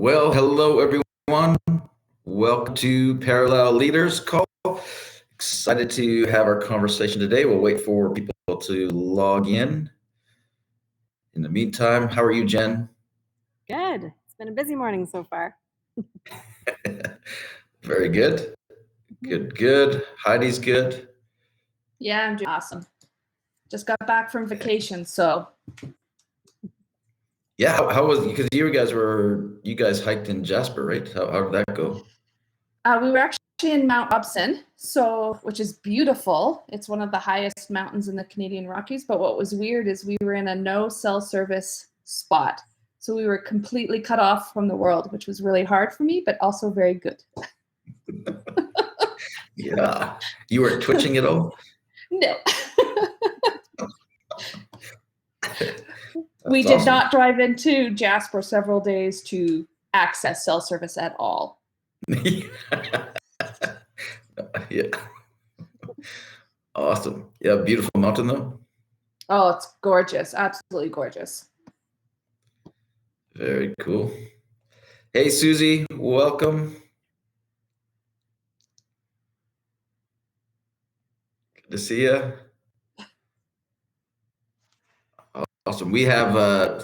Well, hello everyone. Welcome to Parallel Leaders Call. Excited to have our conversation today. We'll wait for people to log in. In the meantime, how are you, Jen? Good. It's been a busy morning so far. Very good. Good. Heidi's good. Yeah, I'm doing awesome. Just got back from vacation, so. Yeah, how was, because you guys hiked in Jasper, right? How did that go? We were actually in Mount Robson, which is beautiful. It's one of the highest mountains in the Canadian Rockies. But what was weird is we were in a no cell service spot. So we were completely cut off from the world, which was really hard for me, but also very good. Yeah. You weren't twitching at all? No. We did not drive into Jasper several days to access cell service at all. Yeah. Awesome. Yeah, beautiful mountain though. Oh, it's gorgeous. Absolutely gorgeous. Very cool. Hey, Susie, welcome. Good to see you. Awesome. We have a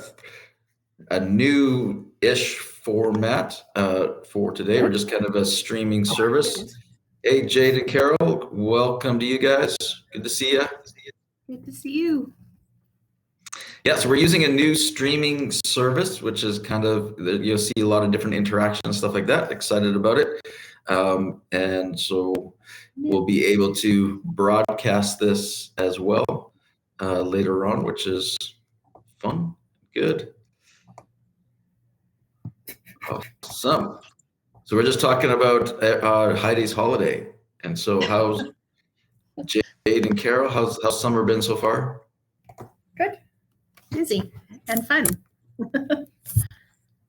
new-ish format for today. We're just kind of a streaming service. Hey, Jade and Carol, welcome to you guys. Good to see you. Good to see you. Yeah, so we're using a new streaming service, which is kind of, you'll see a lot of different interactions, stuff like that. Excited about it. And so we'll be able to broadcast this as well later on, which is fun. Good. Awesome. So we're just talking about Heidi's holiday. And so how's Jade and Carol, how's summer been so far? Good. Busy and fun.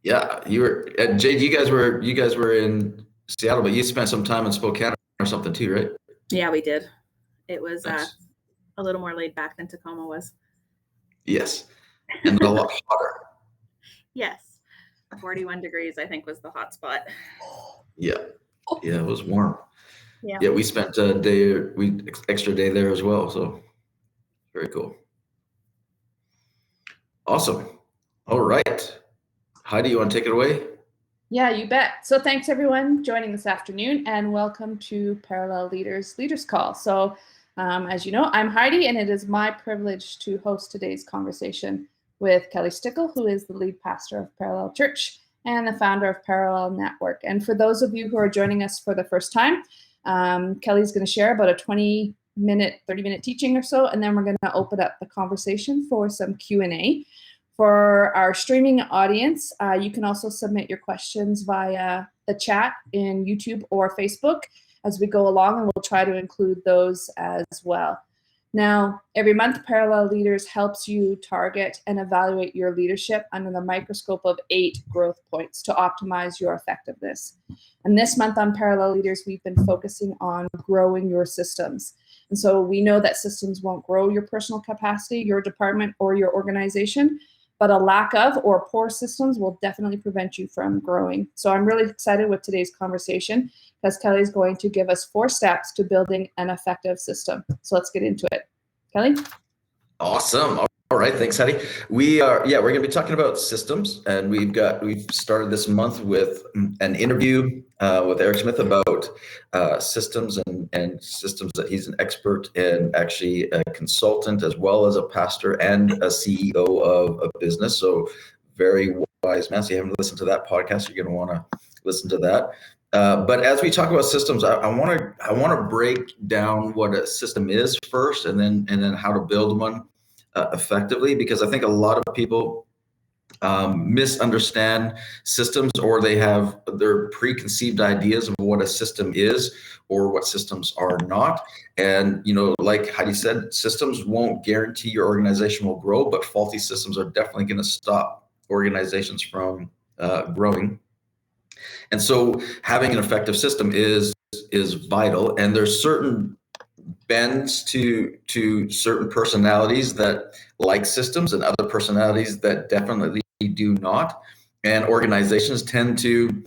Yeah, you were Jade, you guys were in Seattle, but you spent some time in Spokane or something too, right? Yeah, we did. It was Nice. a little more laid back than Tacoma was. Yes. And a lot hotter. Yes. 41 degrees, I think, was the hot spot. Yeah. Yeah, it was warm. Yeah. We spent extra day there as well. So very cool. Awesome. All right. Heidi, you want to take it away? Yeah, you bet. So thanks everyone joining this afternoon and welcome to Parallel Leaders Call. So as you know, I'm Heidi and it is my privilege to host today's conversation with Kelly Stickel, who is the lead pastor of Parallel Church and the founder of Parallel Network. And for those of you who are joining us for the first time, Kelly's going to share about a 30-minute teaching or so, and then we're going to open up the conversation for some Q&A. For our streaming audience, you can also submit your questions via the chat in YouTube or Facebook as we go along, and we'll try to include those as well. Now, every month, Parallel Leaders helps you target and evaluate your leadership under the microscope of 8 growth points to optimize your effectiveness. And this month on Parallel Leaders, we've been focusing on growing your systems. And so we know that systems won't grow your personal capacity, your department, or your organization, but a lack of or poor systems will definitely prevent you from growing. So I'm really excited with today's conversation because Kelly is going to give us 4 steps to building an effective system. So let's get into it. Kelly? Awesome. All right. Thanks, Heidi. We're going to be talking about systems, and we've started this month with an interview with Eric Smith about systems and systems that he's an expert and actually a consultant as well as a pastor and a CEO of a business. So very wise man. So you haven't listened to that podcast, you're going to want to listen to that. But as we talk about systems, I want to break down what a system is first, and then how to build one effectively, because I think a lot of people misunderstand systems, or they have their preconceived ideas of what a system is or what systems are not. And like Heidi said, systems won't guarantee your organization will grow, but faulty systems are definitely going to stop organizations from growing. And so having an effective system is vital, and there's certain bends to certain personalities that like systems and other personalities that definitely do not. and organizations tend to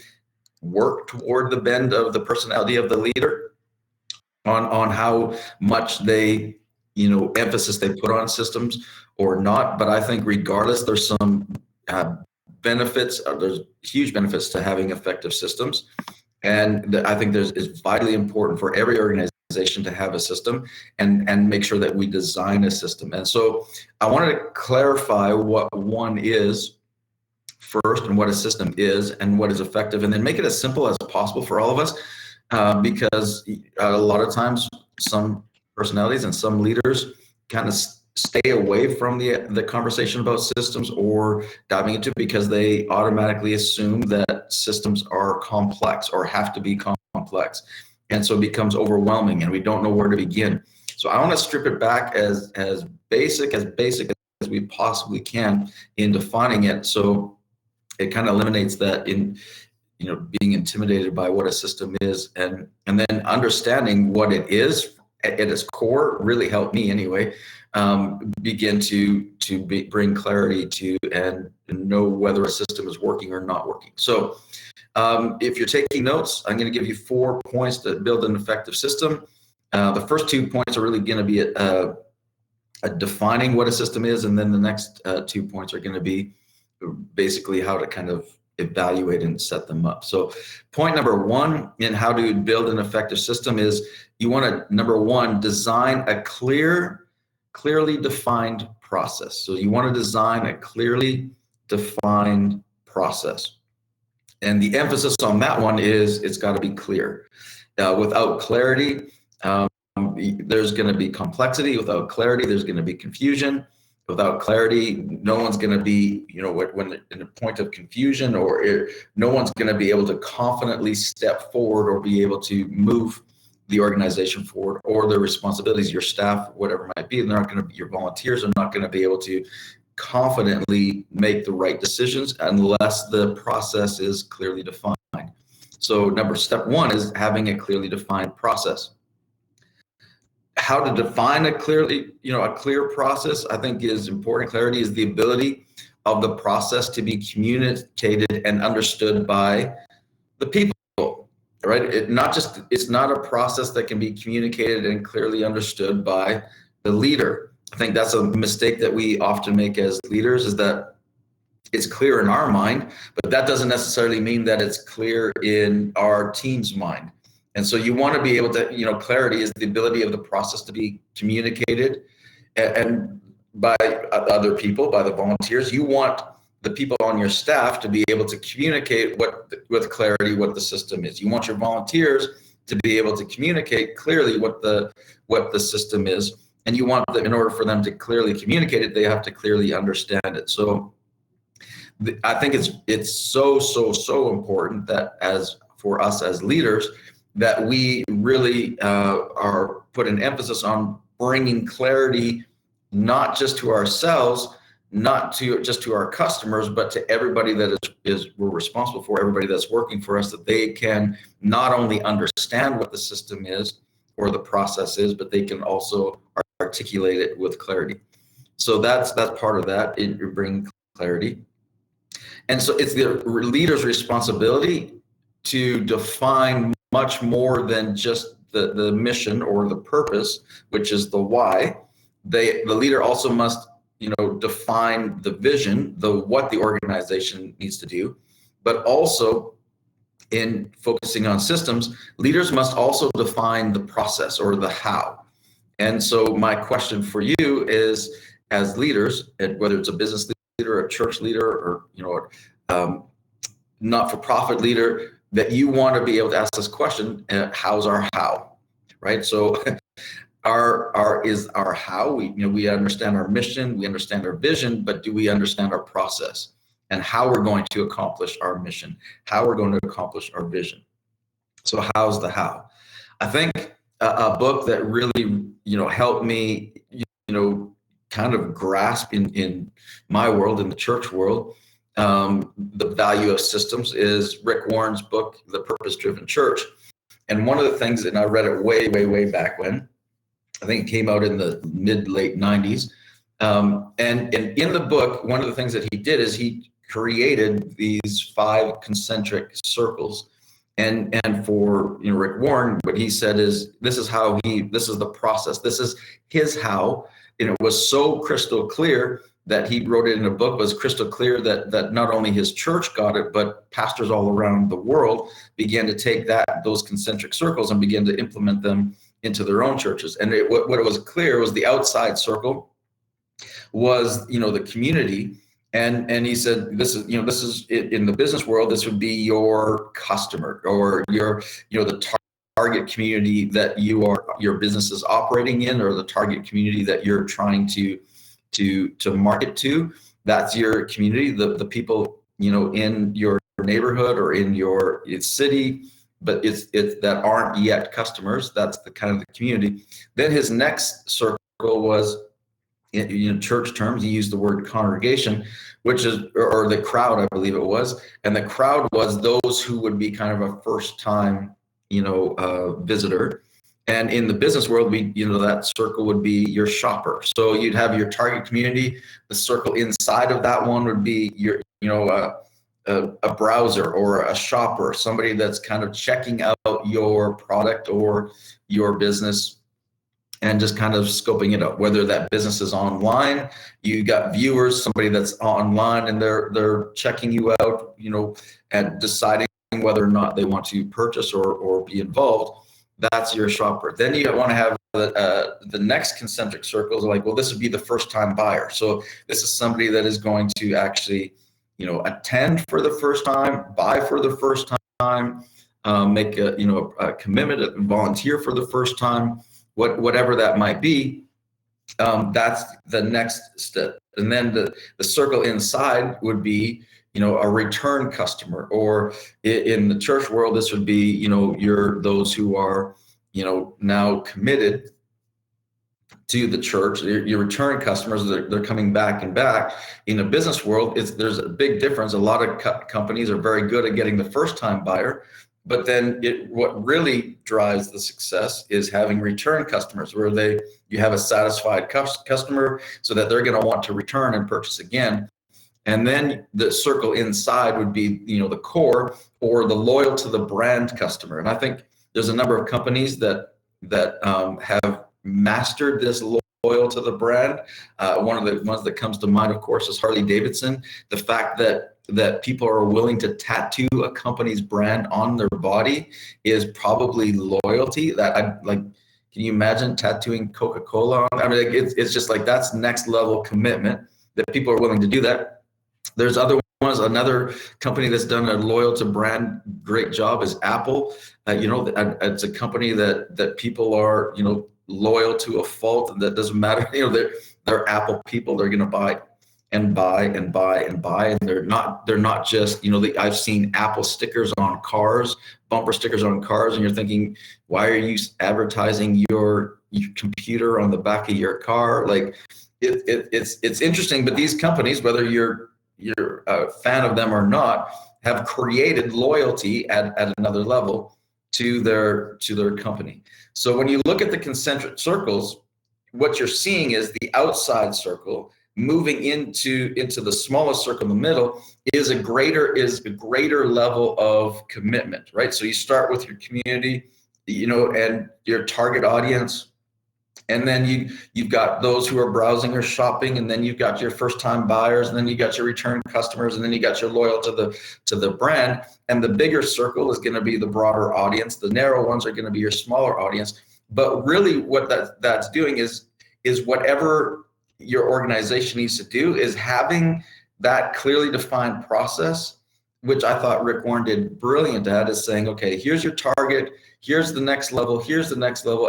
work toward the bend of the personality of the leader on how much they, emphasis they put on systems or not. But I think regardless, there's some benefits. There's huge benefits to having effective systems. And I think it's vitally important for every organization to have a system and make sure that we design a system. And so I wanted to clarify what one is first and what a system is and what is effective, and then make it as simple as possible for all of us, because a lot of times some personalities and some leaders kind of stay away from the conversation about systems or diving into it because they automatically assume that systems are complex or have to be complex. And so it becomes overwhelming and we don't know where to begin. So I want to strip it back as basic as we possibly can in defining it. So it kind of eliminates that in being intimidated by what a system is, and then understanding what it is at its core really helped me anyway, begin to bring clarity to and know whether a system is working or not working. So if you're taking notes, I'm going to give you 4 points to build an effective system. The first 2 points are really going to be defining what a system is, and then the next 2 points are going to be basically how to kind of evaluate and set them up. So point number 1 in how to build an effective system is you want to, number 1, design a clearly defined process. So you want to design a clearly defined process. And the emphasis on that one is it's got to be clear. Without clarity, there's going to be complexity. Without clarity, there's going to be confusion. Without clarity, no one's going to be, when in a point of confusion, or no one's going to be able to confidently step forward or be able to move the organization forward, or their responsibilities, your staff, whatever it might be. And they're not going to be, your volunteers are not going to be able to confidently make the right decisions unless the process is clearly defined. So step 1 is having a clearly defined process. How to define a clear process, I think, is important. Clarity is the ability of the process to be communicated and understood by the people, right? It's not a process that can be communicated and clearly understood by the leader. I think that's a mistake that we often make as leaders, is that it's clear in our mind, but that doesn't necessarily mean that it's clear in our team's mind. And so you want to be able to, clarity is the ability of the process to be communicated and by other people, by the volunteers. You want the people on your staff to be able to communicate with clarity what the system is. You want your volunteers to be able to communicate clearly what the system is. And you want them, in order for them to clearly communicate it, they have to clearly understand it. So I think it's so important that for us as leaders, that we really are put an emphasis on bringing clarity, not just to ourselves, not just to our customers, but to everybody that we're responsible for, everybody that's working for us, that they can not only understand what the system is or the process is, but they can also articulate it with clarity. So that's part of that, in bringing clarity. And so it's the leader's responsibility to define much more than just the mission or the purpose, which is the why. The leader also must, define the vision, what the organization needs to do, but also in focusing on systems, leaders must also define the process or the how. And so my question for you is, as leaders, whether it's a business leader, a church leader, or not-for-profit leader, that you want to be able to ask this question: how's our how, right? So is our how, we understand our mission, we understand our vision, but do we understand our process and how we're going to accomplish our mission, how we're going to accomplish our vision? So how's the how? I think a book that really, helped me, kind of grasp in my world, in the church world, the value of systems, is Rick Warren's book, The Purpose-Driven Church. And one of the things, and I read it way back when, I think it came out in the late 90s. And in the book, one of the things that he did is he created these 5 concentric circles. And for Rick Warren, what he said is this is the process. This is his how. And it was so crystal clear that he wrote it in a book, was crystal clear that not only his church got it, but pastors all around the world began to take those concentric circles and begin to implement them into their own churches. And what it was clear was the outside circle was, the community. And he said, this is in the business world, this would be your customer or the target community that your business is operating in, or the target community that you're trying to market to. That's your community, the people, in your neighborhood or in your city, but it's that aren't yet customers. That's the kind of the community. Then his next circle was, in church terms, he used the word congregation, which is, or the crowd, I believe it was. And the crowd was those who would be kind of a first time, visitor. And in the business world, that circle would be your shopper. So you'd have your target community. The circle inside of that one would be your, a browser or a shopper, somebody that's kind of checking out your product or your business and just kind of scoping it out, whether that business is online. You got viewers, somebody that's online and they're checking you out, and deciding whether or not they want to purchase or be involved. That's your shopper. Then you want to have the next concentric circles, like, well, this would be the first time buyer. So this is somebody that is going to actually, attend for the first time, buy for the first time, make a commitment, volunteer for the first time. Whatever that might be, that's the next step. And then the circle inside would be, a return customer, or in the church world, this would be, those who are, now committed to the church. Your return customers, they're coming back and back. In the business world, there's a big difference. A lot of companies are very good at getting the first time buyer. But then what really drives the success is having return customers, where you have a satisfied customer so that they're going to want to return and purchase again. And then the circle inside would be, the core, or the loyal to the brand customer. And I think there's a number of companies that have mastered this loyal to the brand. One of the ones that comes to mind, of course, is Harley Davidson. The fact that people are willing to tattoo a company's brand on their body is probably loyalty. Can you imagine tattooing Coca-Cola on? I mean, it's just like, that's next level commitment that people are willing to do that. There's other ones. Another company that's done a loyal to brand great job is Apple. It's a company that people are, loyal to a fault, and that doesn't matter. They're Apple people. They're going to buy and buy and buy and buy, and they're not just, I've seen Apple stickers on cars, bumper stickers on cars, and you're thinking, why are you advertising your computer on the back of your car? Like, it's interesting, but these companies, whether you're a fan of them or not, have created loyalty at another level to their company. So when you look at the concentric circles, what you're seeing is the outside circle moving into the smallest circle in the middle is a greater level of commitment, right? So you start with your community, and your target audience, and then you've got those who are browsing or shopping, and then you've got your first time buyers, and then you got your return customers, and then you got your loyal to the brand. And the bigger circle is going to be the broader audience. The narrow ones are going to be your smaller audience. But really what that's doing is whatever your organization needs to do is having that clearly defined process, which I thought Rick Warren did brilliant at, is saying, okay, here's your target, here's the next level,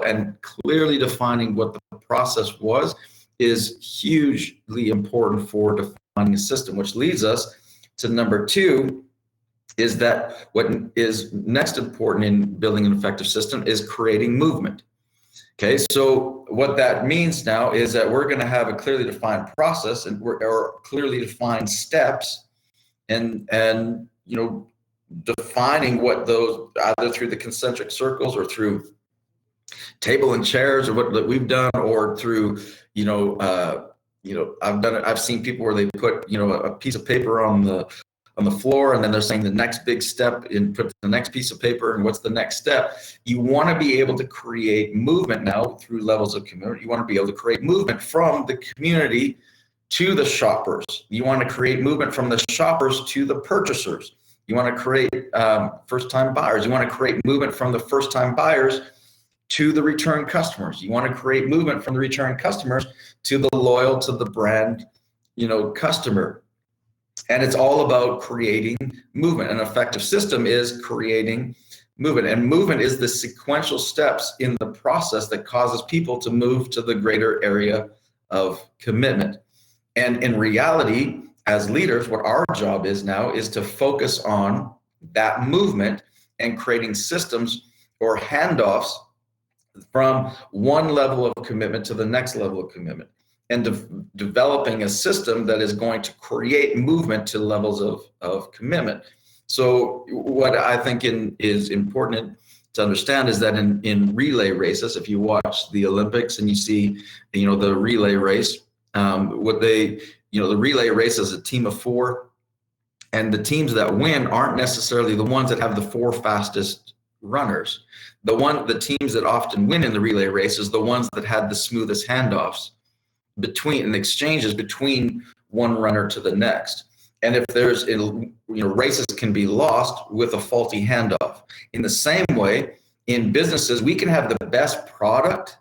and clearly defining what the process was is hugely important for defining a system, which leads us to number 2, is that what is next important in building an effective system is creating movement. Okay, so what that means now is that we're going to have a clearly defined process or clearly defined steps, and defining what those, either through the concentric circles or through table and chairs, or what we've done, or through I've seen people where they put, a piece of paper on the floor, and then they're saying the next big step in put the next piece of paper, and what's the next step. You want to be able to create movement now through levels of community. You want to be able to create movement from the community to the shoppers. You want to create movement from the shoppers to the purchasers. You want to create first-time buyers. You want to create movement from the first-time buyers to the return customers. You want to create movement from the return customers to the loyal to the brand, customer. And it's all about creating movement. An effective system is creating movement. And movement is the sequential steps in the process that causes people to move to the greater area of commitment. And in reality, as leaders, what our job is now is to focus on that movement and creating systems or handoffs from one level of commitment to the next level of commitment, and developing a system that is going to create movement to levels of commitment. So what I think is important to understand is that in relay races, if you watch the Olympics and you see, the relay race, the relay race is a team of four, and the teams that win aren't necessarily the ones that have the four fastest runners. The teams that often win in the relay race is the ones that had the smoothest handoffs between exchanges between one runner to the next. And if there's, races can be lost with a faulty handoff. In the same way, in businesses, we can have the best product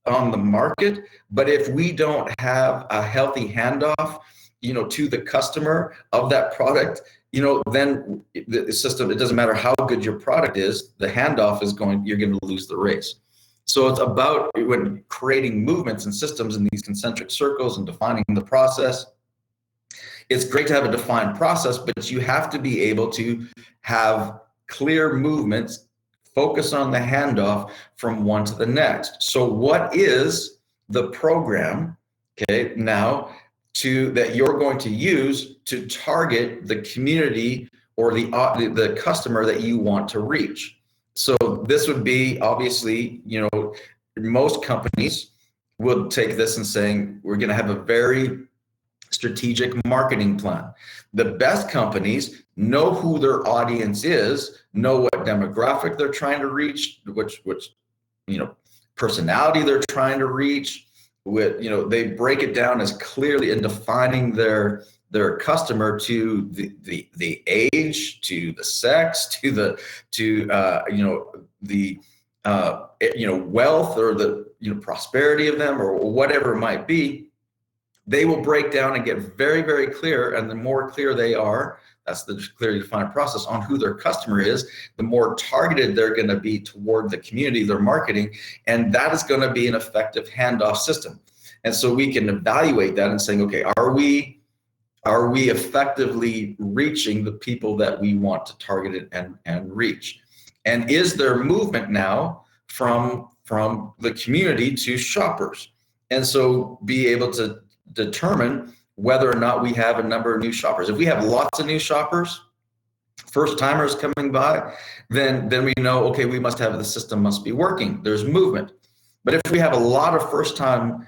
on the market, but if we don't have a healthy handoff, to the customer of that product, then the system, it doesn't matter how good your product is, the handoff you're going to lose the race. So it's about when creating movements and systems in these concentric circles and defining the process. It's great to have a defined process, but you have to be able to have clear movements, focus on the handoff from one to the next. So what is the program, now that you're going to use to target the community or the customer that you want to reach? So this would be, obviously, most companies would take this and saying, we're going to have a very strategic marketing plan. The best companies know who their audience is, know what demographic they're trying to reach, which personality they're trying to reach. They break it down as clearly in defining their customer to the age, to the sex, to the wealth or the prosperity of them, or whatever it might be. They will break down and get very, very clear. And the more clear they are, that's the clearly defined process on who their customer is, the more targeted they're going to be toward the community they're marketing. And that is going to be an effective handoff system. And so we can evaluate that and saying, okay, are we effectively reaching the people that we want to target and reach? And is there movement now from the community to shoppers? And so be able to determine whether or not we have a number of new shoppers. If we have lots of new shoppers, first timers coming by, then we know, okay, the system must be working. There's movement. But if we have a lot of first time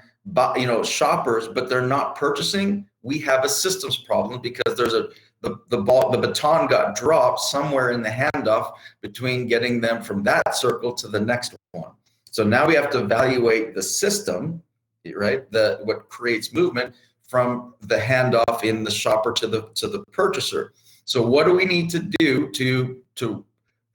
shoppers, but they're not purchasing, we have a systems problem, because there's the baton got dropped somewhere in the handoff between getting them from that circle to the next one. So now we have to evaluate the system, right? What creates movement from the handoff in the shopper to the purchaser. So what do we need to do to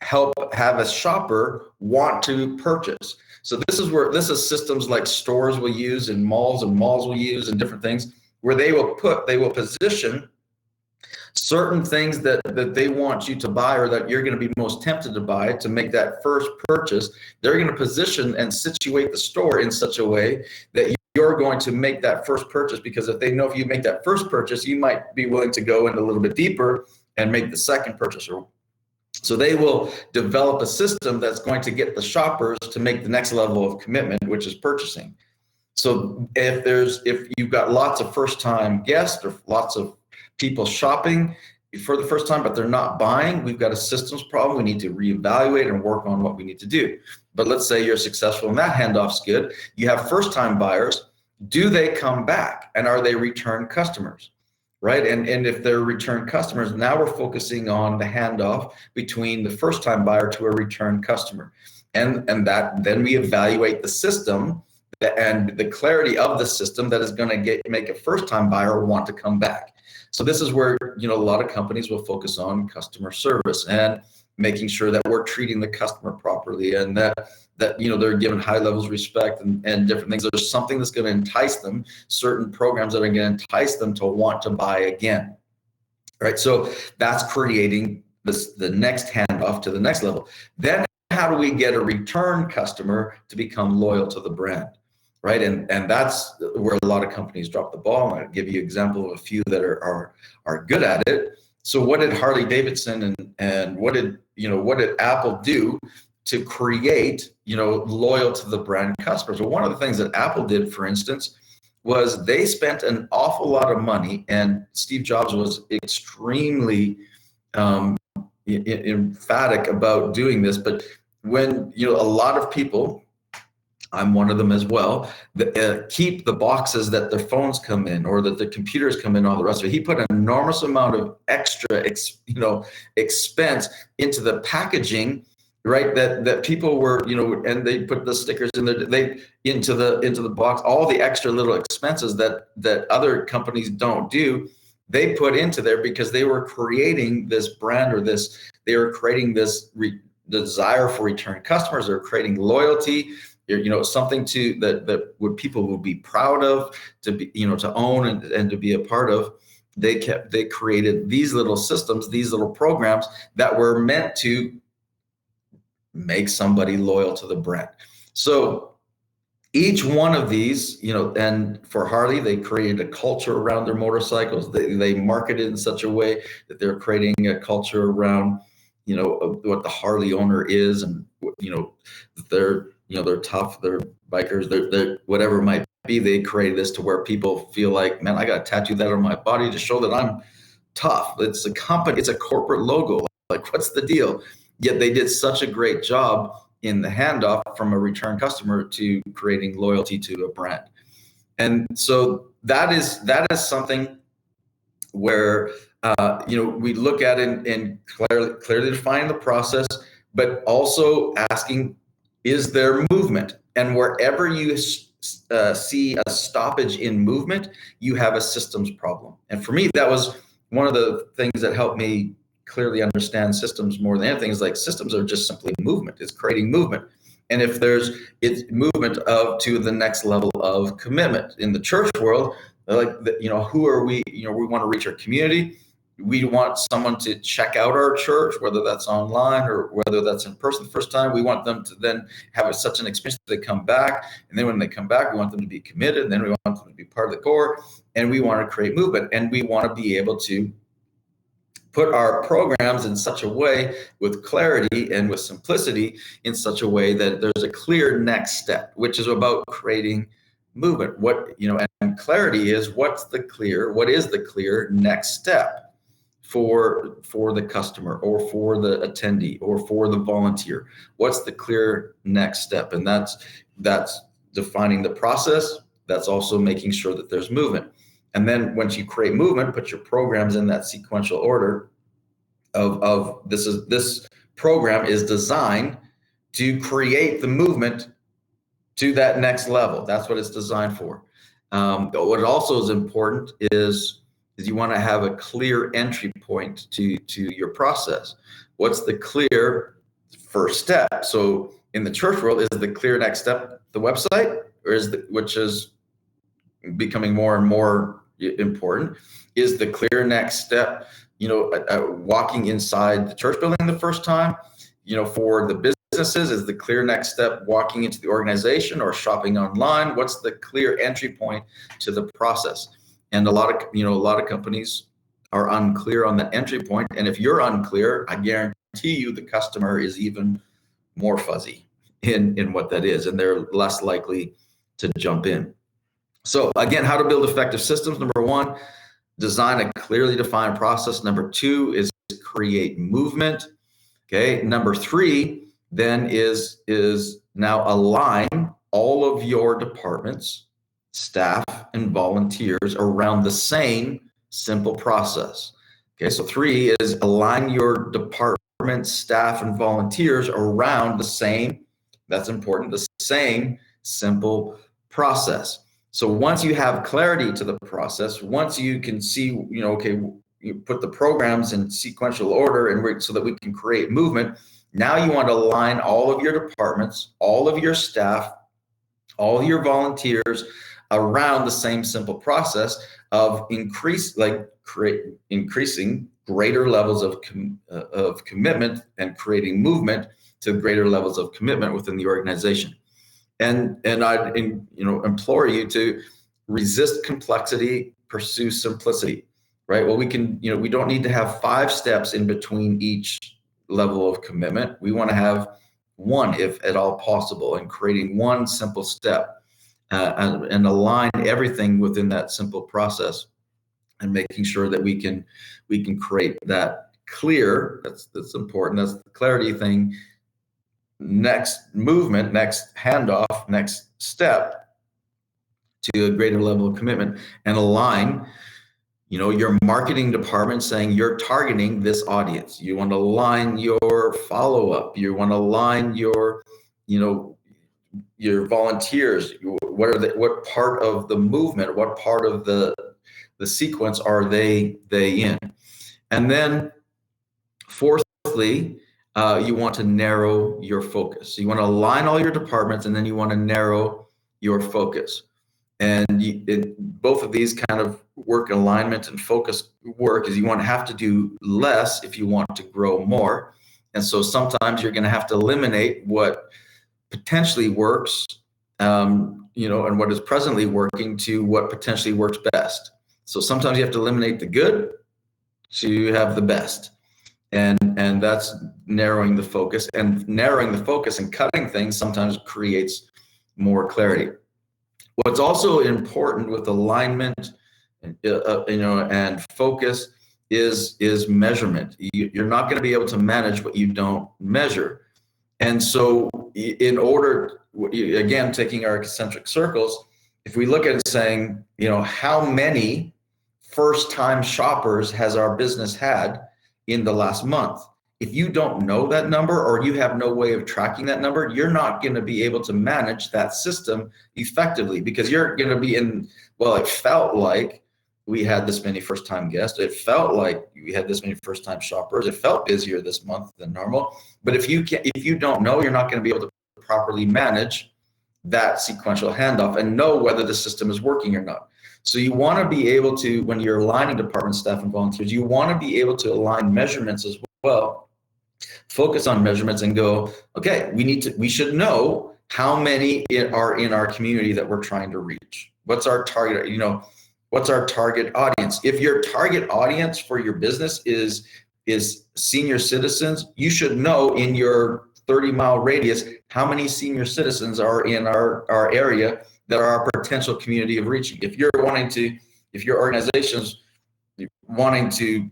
help have a shopper want to purchase? So this is systems like stores will use, and malls will use, and different things, where they will position certain things that they want you to buy, or that you're going to be most tempted to buy to make that first purchase. They're going to position and situate the store in such a way that you're going to make that first purchase, because if they know if you make that first purchase, you might be willing to go in a little bit deeper and make the second purchase. So they will develop a system that's going to get the shoppers to make the next level of commitment, which is purchasing. So if you've got lots of first-time guests or lots of people shopping for the first time, but they're not buying, we've got a systems problem. We need to reevaluate and work on what we need to do. But let's say you're successful and that handoff's good. You have first-time buyers. do they come back, and are they return customers? Right. And if they're return customers, now we're focusing on the handoff between the first time buyer to a return customer. And that then we evaluate the system and the clarity of the system that is going to make a first time buyer want to come back. So this is where, a lot of companies will focus on customer service and making sure that we're treating the customer properly, and that they're given high levels of respect and different things. There's something that's going to entice them, certain programs that are going to entice them to want to buy again, right? So that's creating the next handoff to the next level. Then how do we get a return customer to become loyal to the brand, right? And that's where a lot of companies drop the ball. I'll give you an example of a few that are good at it. So what did Harley Davidson and what did Apple do to create, loyal to the brand customers? Well, one of the things that Apple did, for instance, was they spent an awful lot of money, and Steve Jobs was extremely emphatic about doing this. But when, a lot of people, I'm one of them as well, keep the boxes that their phones come in or that the computers come in, all the rest of it. He put an enormous amount of extra, expense into the packaging, right? That people were, and they put the stickers in there, into the box, all the extra little expenses that other companies don't do. They put into there because they were creating this brand, or they were creating this desire for return customers. They're creating loyalty. Something that would people would be proud of, to be, to own and to be a part of. They created these little systems, these little programs that were meant to make somebody loyal to the brand. So each one of these, and for Harley, they created a culture around their motorcycles. They marketed in such a way that they're creating a culture around, what the Harley owner is, and they're tough, they're bikers, they're whatever it might be. They created this to where people feel like, man, I got to tattoo that on my body to show that I'm tough. It's a company, it's a corporate logo. Like, what's the deal? Yet they did such a great job in the handoff from a return customer to creating loyalty to a brand. And so that is something where we look at it and clearly define the process, but also asking, is there movement? And wherever you see a stoppage in movement, you have a systems problem. And for me, that was one of the things that helped me clearly understand systems more than anything. Is like, systems are just simply movement. It's creating movement. And if it's movement to the next level of commitment. In the church world, like, who are we? We want to reach our community. We want someone to check out our church, whether that's online or whether that's in person the first time. We want them to then have such an experience that they come back. And then when they come back, we want them to be committed. And then we want them to be part of the core. And we want to create movement. And we want to be able to put our programs in such a way, with clarity and with simplicity, in such a way that there's a clear next step, which is about creating movement. And clarity is what is the clear next step for the customer, or for the attendee, or for the volunteer. What's the clear next step? And that's defining the process. That's also making sure that there's movement. And then once you create movement, put your programs in that sequential order of this program is designed to create the movement to that next level. That's what it's designed for. What also is important is you want to have a clear entry point to your process. What's the clear first step? So in the church world, is the clear next step the website, or which is becoming more and more important? Is the clear next step, walking inside the church building the first time? For the businesses, is the clear next step walking into the organization or shopping online? What's the clear entry point to the process? And a lot of companies are unclear on that entry point. And if you're unclear, I guarantee you the customer is even more fuzzy in what that is, and they're less likely to jump in. So again, how to build effective systems. Number one, design a clearly defined process. Number two is create movement. Okay. Number three then is now align all of your departments staff, and volunteers around the same simple process. Okay, so 3 is align your department, staff, and volunteers around the same, that's important, the same simple process. So once you have clarity to the process, once you can see, okay, you put the programs in sequential order and so that we can create movement. Now you want to align all of your departments, all of your staff, all of your volunteers around the same simple process of increasing greater levels of commitment and creating movement to greater levels of commitment within the organization. And I'd implore you to resist complexity, pursue simplicity, right? Well, we don't need to have 5 steps in between each level of commitment. We want to have 1, if at all possible, and creating 1 simple step and align everything within that simple process, and making sure that we can create that clear. That's important. That's the clarity thing. Next movement, next handoff, next step to a greater level of commitment, and align your marketing department saying you're targeting this audience. You want to align your follow-up. You want to align your volunteers. What part of the movement, what part of the sequence are they in? And then fourthly, you want to narrow your focus. So you want to align all your departments, and then you want to narrow your focus. And both of these kind of work alignment and focus work is you want to have to do less if you want to grow more. And so sometimes you're going to have to eliminate what potentially works, and what is presently working to what potentially works best. So sometimes you have to eliminate the good to have the best. And that's narrowing the focus. And narrowing the focus and cutting things sometimes creates more clarity. What's also important with alignment, and focus is measurement. You're not going to be able to manage what you don't measure. And so in order, again, taking our concentric circles, if we look at it saying, how many first-time shoppers has our business had in the last month? If you don't know that number, or you have no way of tracking that number, you're not going to be able to manage that system effectively, because you're going to be it felt like we had this many first-time guests. It felt like we had this many first-time shoppers. It felt busier this month than normal. But if you don't know, you're not going to be able to properly manage that sequential handoff and know whether the system is working or not. So you want to be able to, when you're aligning department staff and volunteers, you want to be able to align measurements as well. Focus on measurements and go, okay, we should know how many are in our community that we're trying to reach. What's our target? What's our target audience? If your target audience for your business is senior citizens, you should know in your 30-mile radius how many senior citizens are in our area that are our potential community of reaching. If your organization's wanting to,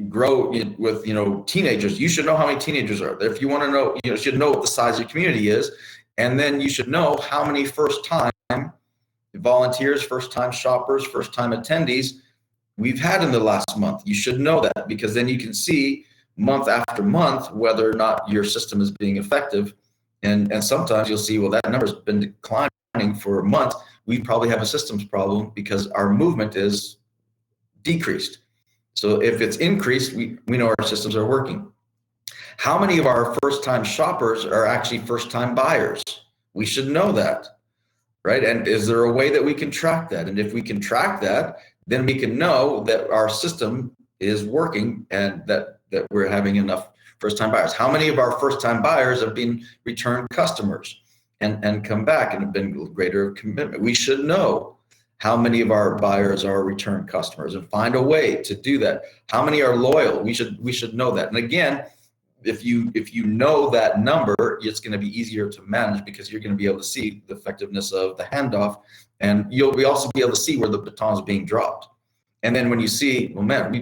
grow with, teenagers, you should know how many teenagers are there. If you want to know, you should know what the size of your community is. And then you should know how many first-time volunteers, first-time shoppers, first-time attendees we've had in the last month. You should know that, because then you can see month after month whether or not your system is being effective. And sometimes you'll see, well, that number's been declining for a month. We probably have a systems problem because our movement is decreased. So if it's increased, we know our systems are working. How many of our first-time shoppers are actually first-time buyers? We should know that, right? And is there a way that we can track that? And if we can track that, then we can know that our system is working and that we're having enough first-time buyers. How many of our first-time buyers have been return customers and come back and have been greater commitment? We should know how many of our buyers are return customers and find a way to do that. How many are loyal? We should know that. And again, if you know that number, it's going to be easier to manage, because you're going to be able to see the effectiveness of the handoff, and you'll also be able to see where the baton is being dropped. And then when you see, well, man,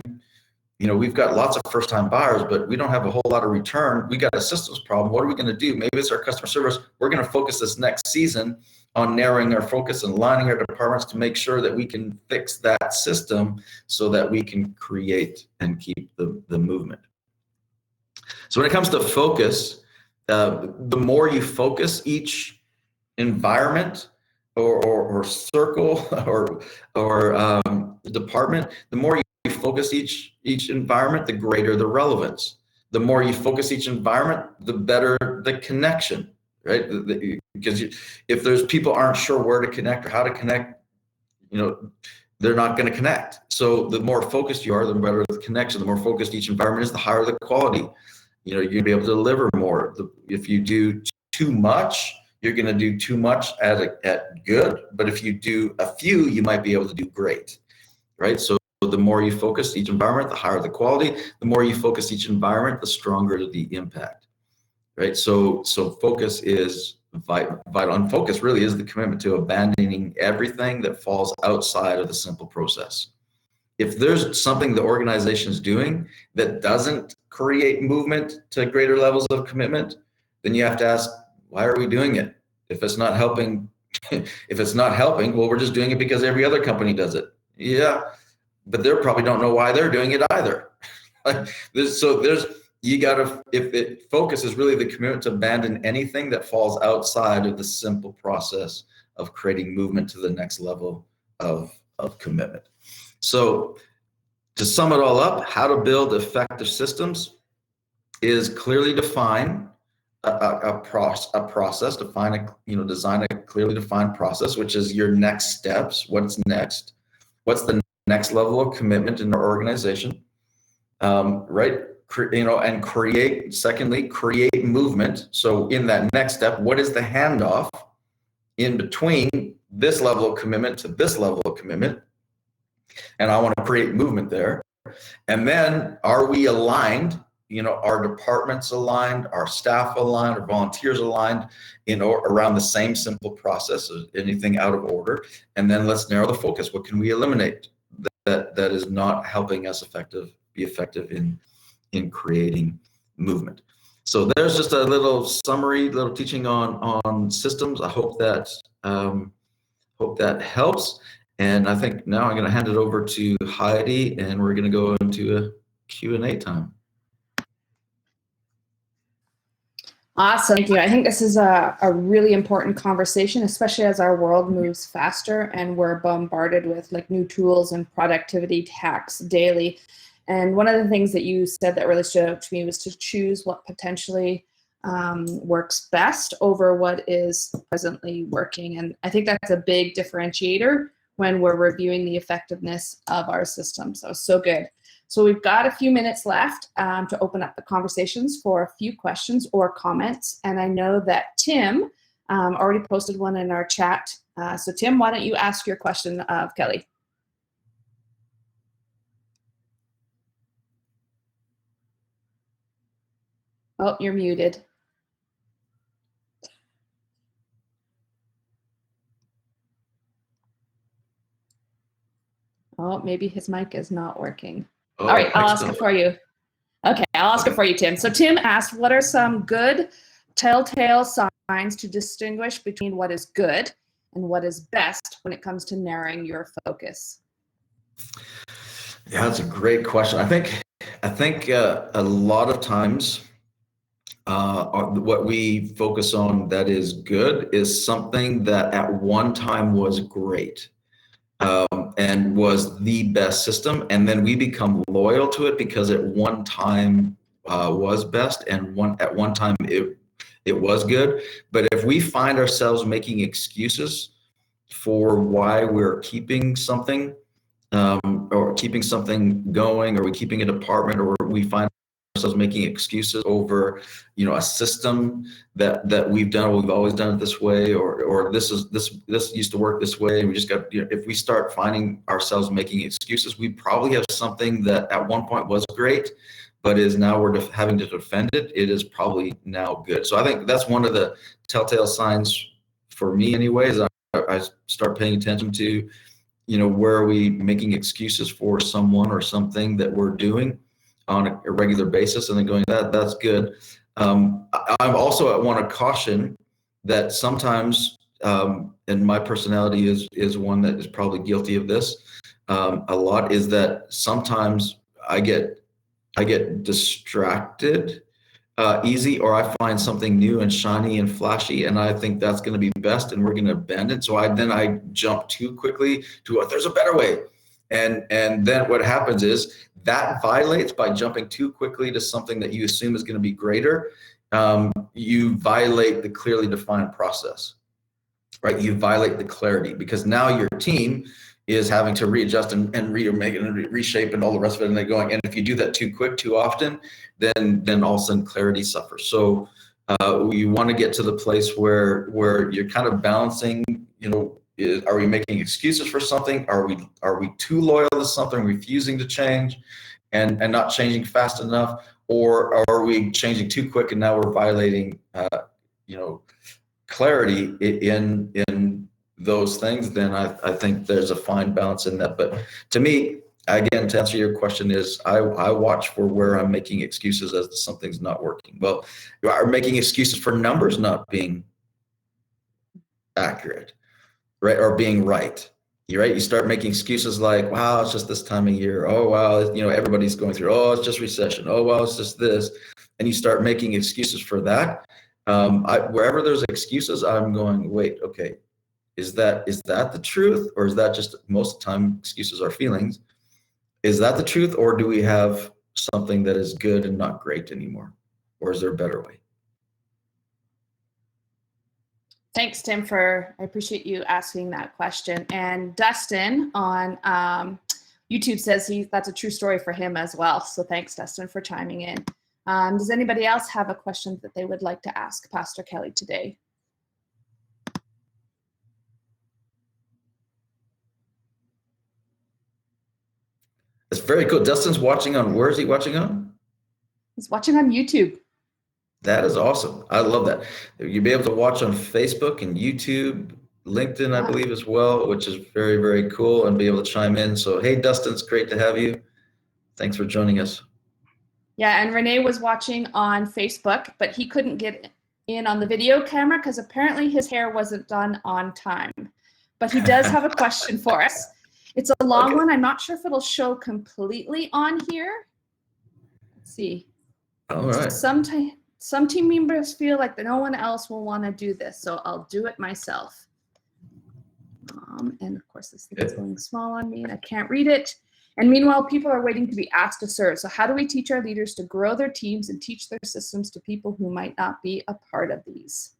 we've got lots of first-time buyers, but we don't have a whole lot of return. We got a systems problem. What are we going to do? Maybe it's our customer service. We're going to focus this next season on narrowing our focus and aligning our departments to make sure that we can fix that system so that we can create and keep the movement. So when it comes to focus, the more you focus each environment or circle or department, the more you focus each environment, the greater the relevance. The more you focus each environment, the better the connection, right? Because if there's people aren't sure where to connect or how to connect, they're not going to connect. So the more focused you are, the better the connection. The more focused each environment is, the higher the quality. You're going to be able to deliver more. If you do too much, you're going to do too much at good. But if you do a few, you might be able to do great, right? So the more you focus each environment, the higher the quality. The more you focus each environment, the stronger the impact, right? So focus is vital. And focus really is the commitment to abandoning everything that falls outside of the simple process. If there's something the organization is doing that doesn't create movement to greater levels of commitment, then you have to ask, why are we doing it? If it's not helping, well, we're just doing it because every other company does it. Yeah, but they probably don't know why they're doing it either. Focus is really the commitment to abandon anything that falls outside of the simple process of creating movement to the next level of commitment. So to sum it all up, how to build effective systems is clearly define a process, design a clearly defined process, which is your next steps. What's next? What's the next level of commitment in the organization? Right? And create movement. So in that next step, what is the handoff in between this level of commitment to this level of commitment? And I want to create movement there. And then are we aligned? Our departments aligned, our staff aligned, our volunteers aligned, around the same simple process of anything out of order. And then let's narrow the focus. What can we eliminate that is not helping us be effective in creating movement? So there's just a little summary, little teaching on systems. I hope that helps. And I think now I'm going to hand it over to Heidi, and we're going to go into a Q&A time. Awesome, thank you. I think this is a really important conversation, especially as our world moves faster and we're bombarded with new tools and productivity hacks daily. And one of the things that you said that really stood out to me was to choose what potentially works best over what is presently working. And I think that's a big differentiator when we're reviewing the effectiveness of our systems. So good. So we've got a few minutes left to open up the conversations for a few questions or comments. And I know that Tim already posted one in our chat. So Tim, why don't you ask your question of Kelly? Oh, you're muted. Oh, maybe his mic is not working. Oh, all right, I'll ask it for you. Okay, I'll ask it for you, Tim. So Tim asked, what are some good telltale signs to distinguish between what is good and what is best when it comes to narrowing your focus? Yeah, that's a great question. I think a lot of times what we focus on that is good is something that at one time was great. And was the best system, and then we become loyal to it because at one time was best, and at one time it was good. But if we find ourselves making excuses for why we're keeping something, or keeping something going, or we're keeping a department, or we find ourselves making excuses over, a system that we've always done it this way, or this used to work this way, and we just got, if we start finding ourselves making excuses, we probably have something that at one point was great, but is now we're having to defend it. It is probably now good. So I think that's one of the telltale signs for me anyways. I start paying attention to, where are we making excuses for someone or something that we're doing, on a regular basis, and then going, that's good. I also want to caution that sometimes, and my personality is one that is probably guilty of this a lot, is that sometimes I get distracted easy, or I find something new and shiny and flashy, and I think that's going to be best, and we're going to abandon. So I jump too quickly to there's a better way, and then what happens is that violates, by jumping too quickly to something that you assume is going to be greater. You violate the clearly defined process, right? You violate the clarity, because now your team is having to readjust and remake and reshape and all the rest of it, and they're going. And if you do that too quick, too often, then all of a sudden clarity suffers. So you want to get to the place where you're kind of balancing. Are we making excuses for something? Are we too loyal to something, refusing to change, and not changing fast enough, or are we changing too quick and now we're violating clarity in those things? Then I think there's a fine balance in that. But to me, again, to answer your question, is I watch for where I'm making excuses as to something's not working. Well, you are making excuses for numbers not being accurate, right, or being right. You're right. You start making excuses like, wow, it's just this time of year. Oh, wow, everybody's going through. Oh, it's just recession. Oh, well, it's just this. And you start making excuses for that. Wherever there's excuses, I'm going, wait, okay, is that the truth, or is that just, most of the time excuses are feelings? Is that the truth, or do we have something that is good and not great anymore, or is there a better way? Thanks, Tim, I appreciate you asking that question. And Dustin on YouTube says that's a true story for him as well. So thanks, Dustin, for chiming in. Does anybody else have a question that they would like to ask Pastor Kelly today? It's very cool. Dustin's watching on, where is he watching on? He's watching on YouTube. That is awesome. I love that. You'll be able to watch on Facebook and YouTube, LinkedIn, I believe, as well, which is very, very cool, and be able to chime in. So, hey, Dustin, it's great to have you. Thanks for joining us. Yeah, and Renee was watching on Facebook, but he couldn't get in on the video camera because apparently his hair wasn't done on time. But he does have a question for us. It's a long one. I'm not sure if it'll show completely on here. Let's see. All right. Some team members feel like no one else will want to do this, so I'll do it myself. And of course, this thing is going small on me and I can't read it. And meanwhile, people are waiting to be asked to serve. So how do we teach our leaders to grow their teams and teach their systems to people who might not be a part of these?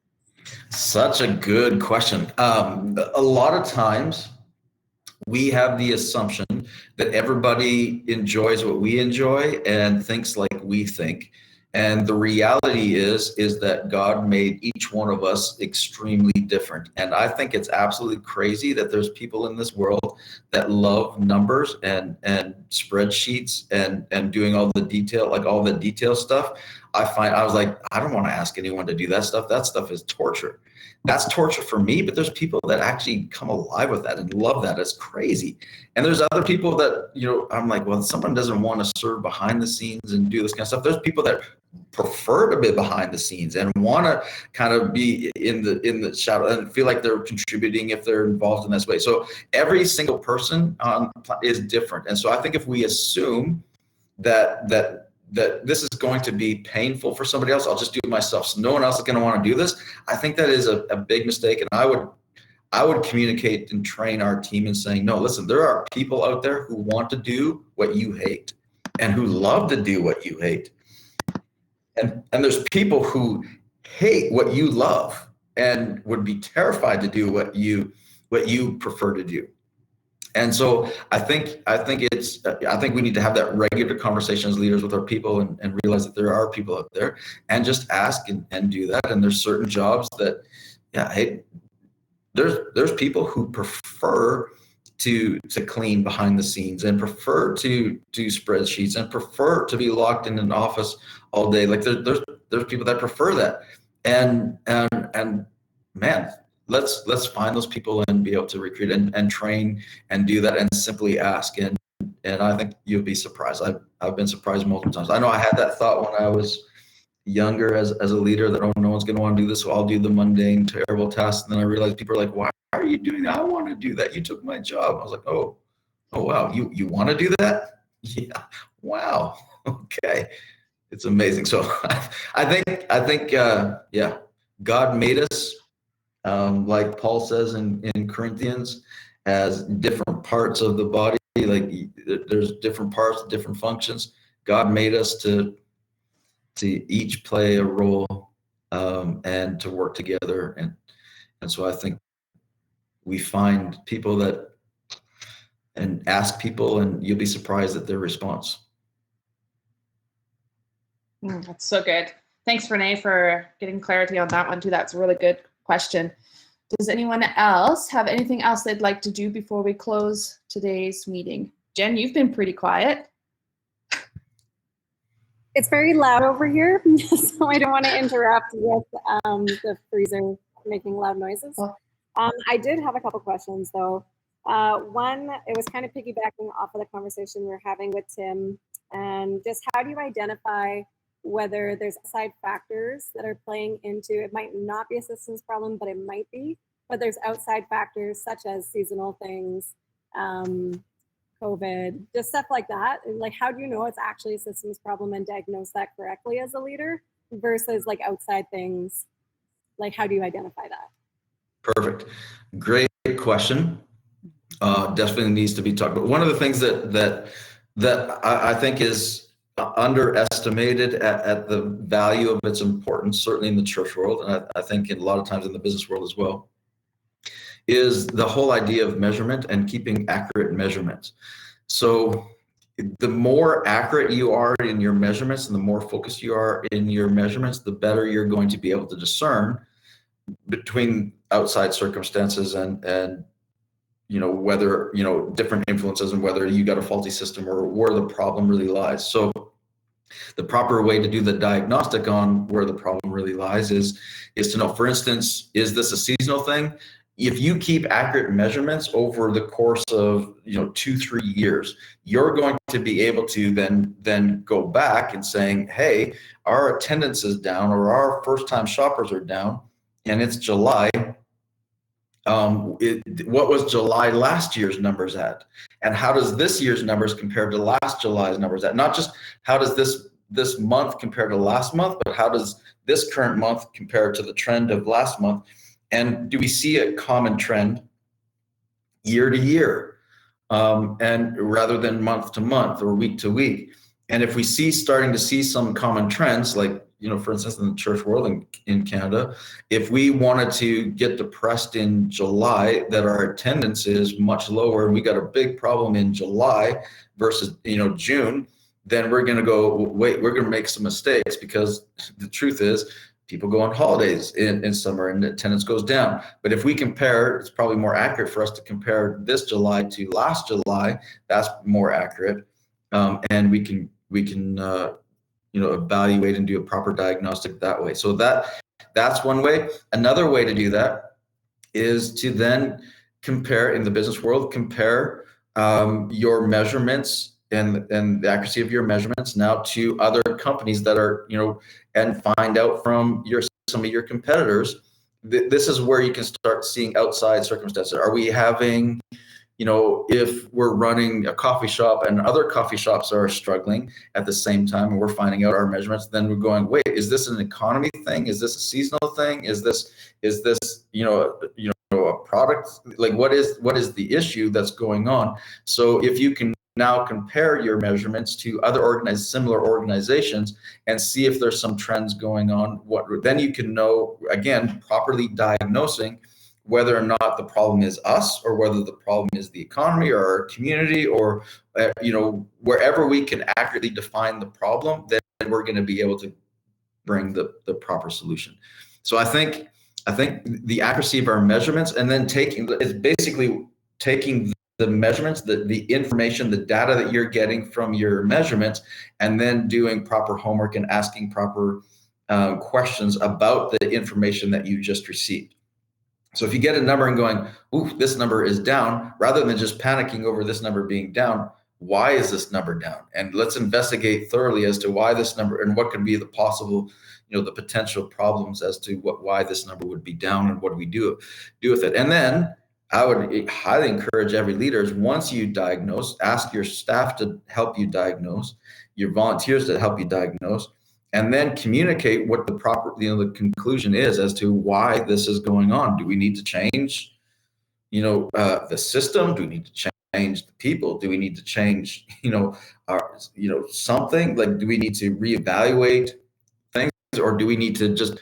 Such a good question. A lot of times we have the assumption that everybody enjoys what we enjoy and thinks like we think. And the reality is that God made each one of us extremely different. And I think it's absolutely crazy that there's people in this world that love numbers and spreadsheets and doing all the detail stuff. I was like, I don't want to ask anyone to do that stuff. That stuff is torture. That's torture for me, but there's people that actually come alive with that and love that. It's crazy. And there's other people that, I'm like, well, someone doesn't want to serve behind the scenes and do this kind of stuff. There's people that prefer to be behind the scenes and want to kind of be in the shadow and feel like they're contributing if they're involved in this way. So every single person is different. And so I think if we assume that this is going to be painful for somebody else, I'll just do it myself, so no one else is going to want to do this, I think that is a big mistake. And I would communicate and train our team in saying, no, listen, there are people out there who want to do what you hate and who love to do what you hate. And there's people who hate what you love and would be terrified to do what you prefer to do. And so I think we need to have that regular conversation as leaders with our people and realize that there are people out there, and just ask and do that. And there's certain jobs that, hey, there's people who prefer to clean behind the scenes and prefer to do spreadsheets and prefer to be locked in an office all day. Like there's people that prefer that. And man, let's find those people and be able to recruit and train and do that, and simply ask. And I think you'll be surprised. I've been surprised multiple times. I know I had that thought when I was younger as a leader that, oh, no one's going to want to do this, so I'll do the mundane, terrible tasks. And then I realized people are like, why are you doing that? I want to do that. You took my job. I was like, oh wow, you want to do that? Yeah. Wow. Okay. It's amazing. So I think yeah, God made us, like Paul says in Corinthians, as different parts of the body. Like there's different parts, different functions. God made us to each play a role, and to work together. And so I think we find people that, and ask people, and you'll be surprised at their response. That's so good. Thanks, Renee, for getting clarity on that one too. That's a really good question. Does anyone else have anything else they'd like to do before we close today's meeting? Jen, you've been pretty quiet. It's very loud over here, so I don't want to interrupt with the freezer making loud noises. Oh. I did have a couple questions though. One, it was kind of piggybacking off of the conversation we were having with Tim, and just how do you identify whether there's outside factors that are playing into, it might not be a systems problem, but it might be, but there's outside factors such as seasonal things, COVID, just stuff like that. And like, how do you know it's actually a systems problem and diagnose that correctly as a leader versus like outside things? Like, how do you identify that? Perfect. Great question. Definitely needs to be talked about. One of the things that I think is underestimated at the value of its importance, certainly in the church world, and I think in a lot of times in the business world as well, is the whole idea of measurement and keeping accurate measurements. So the more accurate you are in your measurements and the more focused you are in your measurements, the better you're going to be able to discern between outside circumstances and whether different influences and whether you got a faulty system or where the problem really lies. So the proper way to do the diagnostic on where the problem really lies is to know, for instance, is this a seasonal thing? If you keep accurate measurements over the course of 2-3 years, you're going to be able to then go back and saying, hey, our attendance is down or our first-time shoppers are down, and it's July. What was July last year's numbers at, and how does this year's numbers compare to last July's numbers at? Not just how does this month compare to last month, but how does this current month compare to the trend of last month? And do we see a common trend year to year, and rather than month to month or week to week? And if we starting to see some common trends, like for instance, in the church world in Canada, if we wanted to get depressed in July, that our attendance is much lower, and we got a big problem in July versus June, then we're going to go, wait, we're going to make some mistakes, because the truth is people go on holidays in summer and attendance goes down. But if we compare, it's probably more accurate for us to compare this July to last July. That's more accurate, and we can evaluate and do a proper diagnostic that way. So that's one way. Another way to do that is to then compare, in the business world, your measurements and the accuracy of your measurements now to other companies that are, and find out from some of your competitors. This is where you can start seeing outside circumstances. Are we having, if we're running a coffee shop and other coffee shops are struggling at the same time, and we're finding out our measurements, then we're going, wait, is this an economy thing? Is this a seasonal thing? Is this a product? Like, what is the issue that's going on? So if you can now compare your measurements to other similar organizations and see if there's some trends going on, then you can know, again, properly diagnosing whether or not the problem is us, or whether the problem is the economy or our community, or wherever we can accurately define the problem, then we're going to be able to bring the proper solution. So I think the accuracy of our measurements, and then taking the measurements, the information, the data that you're getting from your measurements, and then doing proper homework and asking proper questions about the information that you just received. So if you get a number and going, ooh, this number is down, rather than just panicking over this number being down, why is this number down? And let's investigate thoroughly as to why this number and what could be the possible, the potential problems as to why this number would be down and what do we do with it. And then I would highly encourage every leader is once you diagnose, ask your staff to help you diagnose, your volunteers to help you diagnose, and then communicate what the proper, the conclusion is as to why this is going on. Do we need to change, the system? Do we need to change the people? Do we need to change, something? Like, do we need to reevaluate things, or do we need to just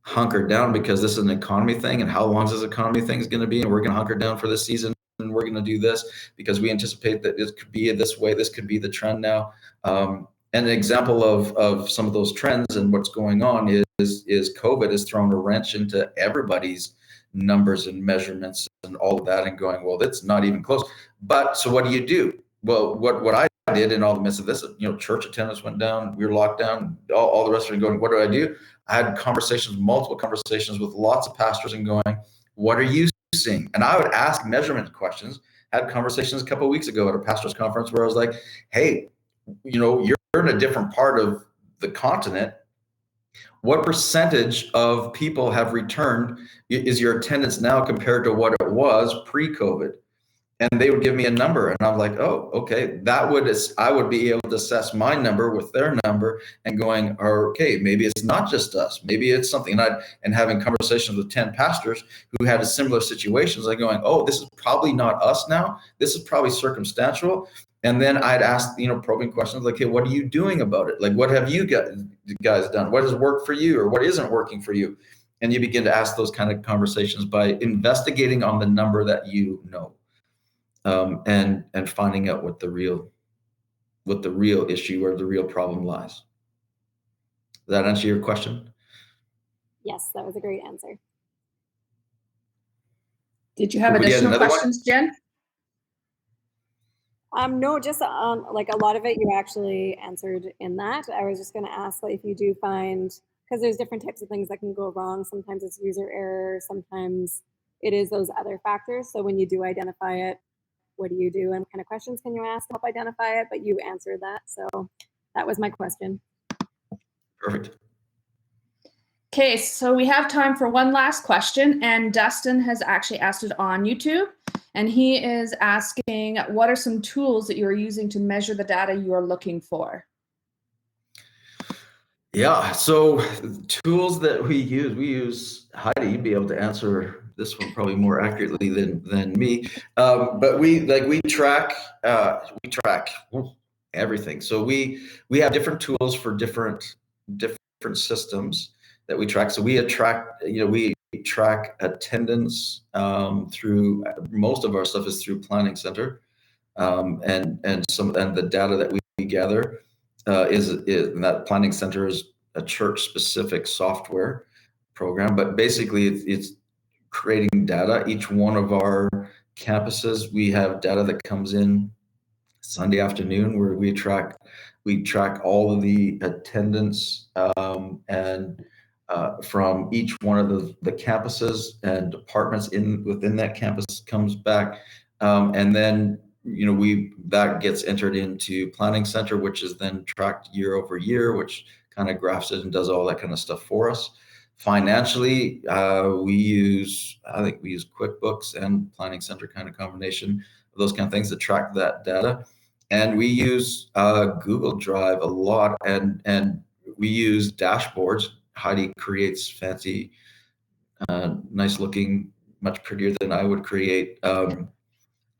hunker down because this is an economy thing, and how long is this economy thing is going to be, and we're going to hunker down for this season, and we're going to do this because we anticipate that it could be this way. This could be the trend now. And an example of some of those trends and what's going on is COVID has thrown a wrench into everybody's numbers and measurements and all of that, and going, well, that's not even close. But so what do you do? Well, what I did in all the midst of this, church attendance went down, we were locked down, all the rest of it going, what do I do? I had multiple conversations with lots of pastors and going, what are you seeing? And I would ask measurement questions. Had conversations a couple of weeks ago at a pastor's conference where I was like, hey, you're in a different part of the continent. What percentage of people have returned? Is your attendance now compared to what it was pre-COVID? And they would give me a number, and I'm like, oh, okay, I would be able to assess my number with their number and going, okay, maybe it's not just us, maybe it's something. And having conversations with 10 pastors who had a similar situations, like going, oh, this is probably not us now. This is probably circumstantial. And then I'd ask, probing questions like, hey, what are you doing about it? Like, what have you guys done? What has worked for you, or what isn't working for you? And you begin to ask those kind of conversations by investigating on the number that and finding out what the real issue or the real problem lies. Does that answer your question? Yes, that was a great answer. Did you have additional questions, Jen? No, just like a lot of it you actually answered in that. I was just going to ask, like, if you do find, because there's different types of things that can go wrong. Sometimes it's user error. Sometimes it is those other factors. So when you do identify it, what do you do? And what kind of questions can you ask to help identify it? But you answered that. So that was my question. Perfect. Okay, so we have time for one last question, and Dustin has actually asked it on YouTube, and he is asking, what are some tools that you are using to measure the data you are looking for? Yeah, so tools that we use, Heidi, you'd be able to answer this one probably more accurately than me. But we track everything. So we have different tools for different systems that we track. So we track attendance through, most of our stuff is through Planning Center, and the data that we gather is that Planning Center is a church-specific software program, but basically it's creating data. Each one of our campuses, we have data that comes in Sunday afternoon where we track all of the attendance and from each one of the campuses and departments within that campus comes back, and then that gets entered into Planning Center, which is then tracked year over year, which kind of graphs it and does all that kind of stuff for us. Financially, we use QuickBooks and Planning Center, kind of combination of those kind of things that track that data. And we use Google Drive a lot, and we use dashboards. Heidi creates fancy, nice looking, much prettier than I would create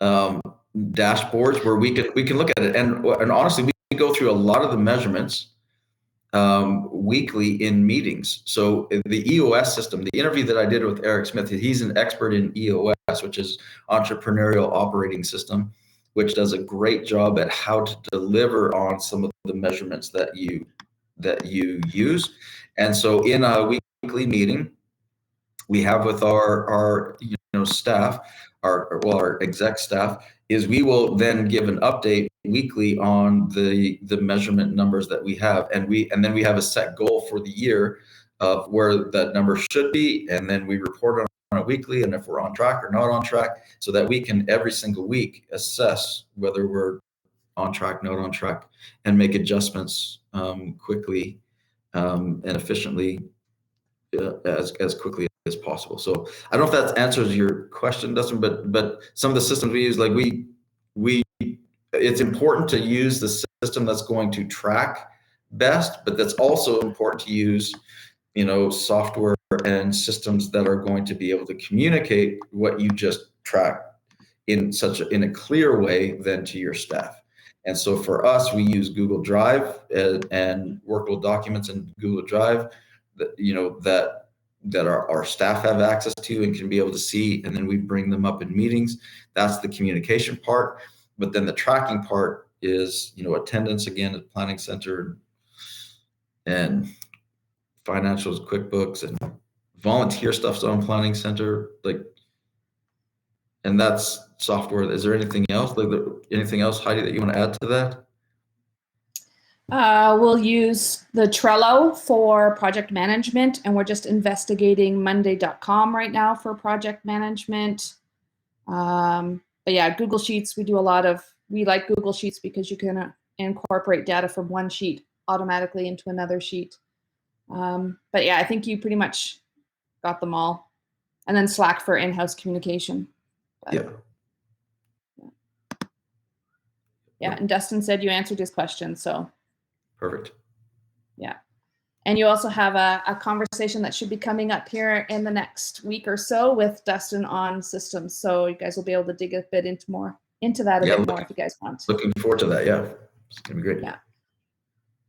dashboards where we can look at it. And honestly, we go through a lot of the measurements weekly in meetings. So the EOS system, the interview that I did with Eric Smith, he's an expert in EOS, which is Entrepreneurial Operating System, which does a great job at how to deliver on some of the measurements that you use. And so in a weekly meeting, we have with our staff, our exec staff, is we will then give an update weekly on the measurement numbers that we have, and then we have a set goal for the year of where that number should be, and then we report on it weekly, and if we're on track or not on track, so that we can every single week assess whether we're on track, not on track, and make adjustments quickly and efficiently as quickly as possible. So I don't know if that answers your question, Dustin, but some of the systems we use, like we it's important to use the system that's going to track best, but that's also important to use, software and systems that are going to be able to communicate what you just tracked in a clear way then to your staff. And so for us, we use Google Drive and workable documents in Google Drive that our staff have access to and can be able to see, and then we bring them up in meetings. That's the communication part. But then the tracking part is, attendance again at Planning Center and financials, QuickBooks, and volunteer stuff's on Planning Center. And that's software. Is there anything else? Anything else, Heidi, that you want to add to that? We'll use the Trello for project management, and we're just investigating Monday.com right now for project management. But yeah, Google Sheets, we like Google Sheets because you can incorporate data from one sheet automatically into another sheet. But yeah, I think you pretty much got them all. And then Slack for in-house communication. But, yeah, and Dustin said you answered his question, so. Perfect. Yeah. And you also have a conversation that should be coming up here in the next week or so with Dustin on systems. So you guys will be able to dig a bit into that a bit more if you guys want. Looking forward to that. Yeah, it's gonna be great. Yeah.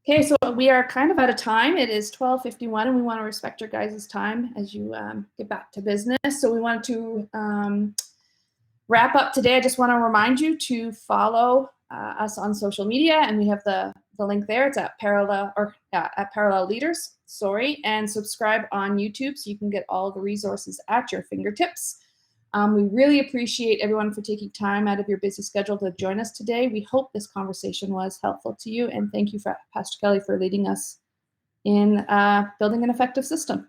Okay, so we are kind of out of time. It is 12:51, and we want to respect your guys' time as you get back to business. So we wanted to wrap up today. I just want to remind you to follow us on social media, and we have the link there. It's at Parallel Leaders, and subscribe on YouTube so you can get all the resources at your fingertips. We really appreciate everyone for taking time out of your busy schedule to join us today. We hope this conversation was helpful to you, and thank you, Pastor Kelly, for leading us in building an effective system.